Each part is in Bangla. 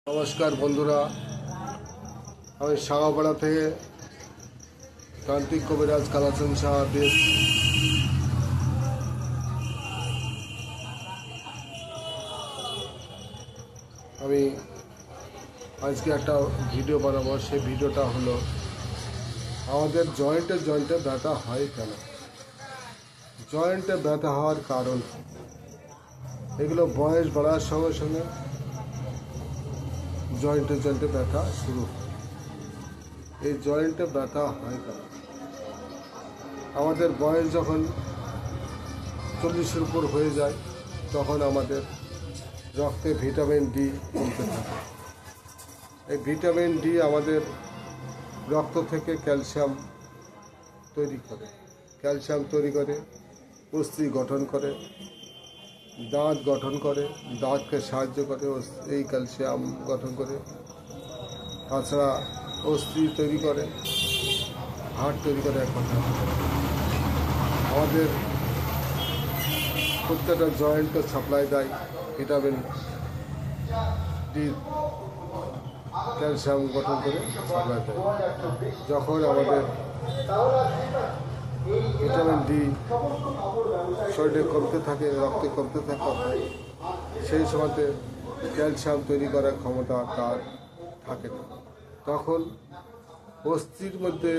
নমস্কার বন্ধুরা, আমি সাগাপাড়া থেকে তান্ত্রিক কবিরাজ কালাচাঁদ সাহা দেব। আমি আজকে একটা ভিডিও বানাবো। সেই ভিডিওটা হলো আমাদের জয়েন্টে ব্যথা হয় কেন, জয়েন্টে ব্যথা হওয়ার কারণ। এগুলো বয়স বাড়ার সঙ্গে সঙ্গে জয়েন্টে ব্যথা শুরু হয়। এই জয়েন্টে ব্যথা হয় কেন? আমাদের বয়স যখন 40-এর উপর হয়ে যায় তখন আমাদের রক্তে ভিটামিন ডি কমতে থাকে। এই ভিটামিন ডি আমাদের রক্ত থেকে ক্যালসিয়াম তৈরি করে, অস্থি গঠন করে, দাঁত গঠন করে, দাঁতকে সাহায্য করে এই ক্যালসিয়াম গঠন করে। তাছাড়া অস্থি তৈরি করে, হাড় তৈরি করে। এক কথা, আমাদের প্রত্যেকটা জয়েন্টকে সাপ্লাই দেয় ভিটামিন ডি, ক্যালসিয়াম গঠন করে সাপ্লাই দেয়। যখন আমাদের ভিটামিন ডি শরীরে কমতে থাকে, রক্তে কমতে থাকে, সেই সময়তে ক্যালসিয়াম তৈরি করার ক্ষমতা তার থাকে না। তখন অস্থির মধ্যে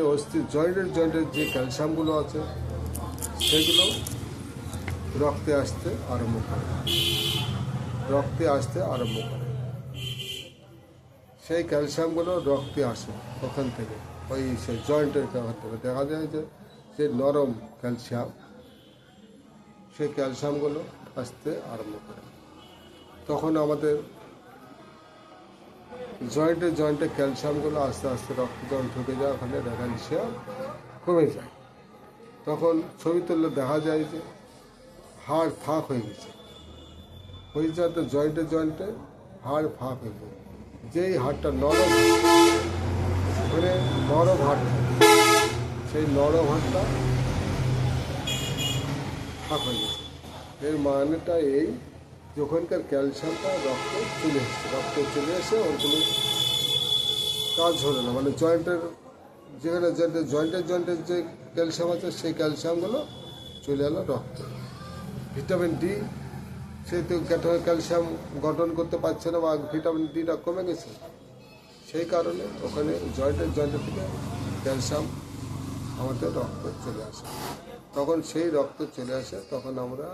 জয়েন্টের যে ক্যালসিয়ামগুলো আছে সেগুলো রক্তে আসতে আরম্ভ করে। সেই ক্যালসিয়ামগুলো রক্তে আসে ওখান থেকে, সেই জয়েন্টের কাছ থেকে। দেখা যায় যে নরম ক্যালসিয়াম, সেই ক্যালসিয়ামগুলো আসতে আরম্ভ করে। তখন আমাদের জয়েন্টে ক্যালসিয়ামগুলো আস্তে আস্তে রক্ত যখন ঢুকে যায়, ওখানে ক্যালসিয়াম কমে যায়। তখন ছবি তুললে দেখা যায় যে হাড় ফাঁক হয়ে গেছে। জয়েন্টে হাড় ফাঁক হয়ে যায়। যেই হাড়টা নরম হাড়, সেই নরম হাড়টা ফাঁক হয়ে গেছে। এর মানেটা এই, যখনকার ক্যালসিয়ামটা রক্তে চলে এসে ওর কোনো কাজ হলো না। মানে যেখানে জয়েন্টের যে ক্যালসিয়াম আছে সেই ক্যালসিয়ামগুলো চলে এলো রক্তে। ভিটামিন ডি সে তো ক্যালসিয়াম গঠন করতে পারছে না, বা ভিটামিন ডিটা কমে গেছে। সেই কারণে ওখানে জয়েন্টে থেকে ক্যালসিয়াম আমাদের রক্তে চলে আসে। তখন সেই রক্ত চলে আসে, তখন আমরা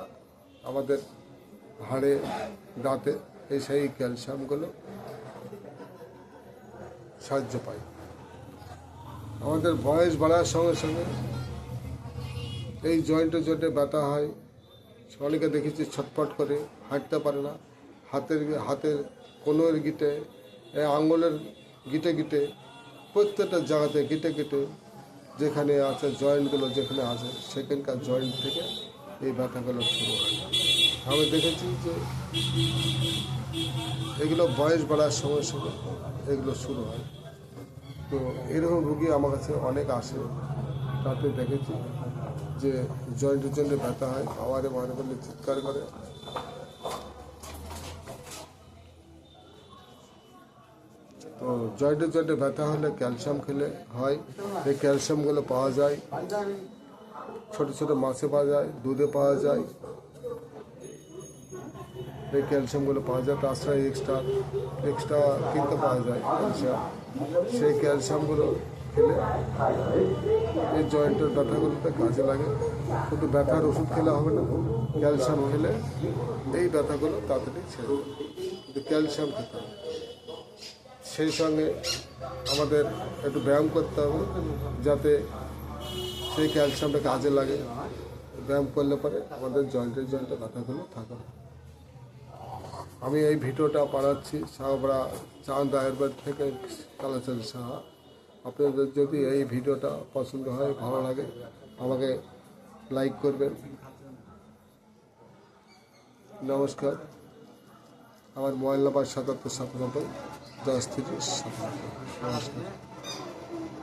আমাদের হাড়ে, দাঁতে সেই ক্যালসিয়ামগুলো সাহায্য পাই। আমাদের বয়স বাড়ার সঙ্গে সঙ্গে এই জয়েন্টে ব্যথা হয়। অনেকে দেখেছি ছটফট করে, হাঁটতে পারে না। হাতের কোনোর গিটে, আঙুলের গিটে প্রত্যেকটা জায়গাতে গিটে যেখানে আছে জয়েন্টগুলো, যেখানে আছে সেখানকার জয়েন্ট থেকে এই ব্যথাগুলো শুরু হয়। আমি দেখেছি যে এগুলো বয়স বাড়ার সঙ্গে সঙ্গে এগুলো শুরু হয়। তো এরকম রুগী আমার কাছে অনেক আসে। তাতে দেখেছি যে জয়েন্টে ব্যথা হয়, আমারে বলে চিৎকার করে। তো জয়েন্টে ব্যথা হলে ক্যালসিয়াম খেলে হয়। এই ক্যালসিয়ামগুলো পাওয়া যায় ছোট ছোট মাছে, পাওয়া যায় দুধে, পাওয়া যায়। এই ক্যালসিয়ামগুলো পাওয়া যায়। তাছাড়া এক্সট্রা কিনতে পাওয়া যায় ক্যালসিয়াম। সেই ক্যালসিয়ামগুলো খেলে এই জয়েন্টের ব্যথাগুলোতে কাজে লাগে। শুধু ব্যথার ওষুধ খেলে হবে না, ক্যালসিয়াম খেলে এই ব্যথাগুলো তাড়াতাড়ি ছেড়ে যাবে। কিন্তু ক্যালসিয়াম খেতে হবে। সেই সঙ্গে আমাদের একটু ব্যায়াম করতে হবে, যাতে সেই ক্যালসিয়ামটা কাজে লাগে। ব্যায়াম করলে পরে আমাদের জয়েন্টে ব্যথাগুলো থাকে না। আমি এই ভিডিওটা বানাচ্ছি সাগাপাড়া চাঁদ আয়ুর্বেদ থেকে কালাচাঁদ সাহা। আপনাদের যদি এই ভিডিওটা পছন্দ হয়, ভালো লাগে, আমাকে লাইক করবেন। নমস্কার। আমার মোবাইল নাম্বার 77 790 10 30 7। নমস্কার।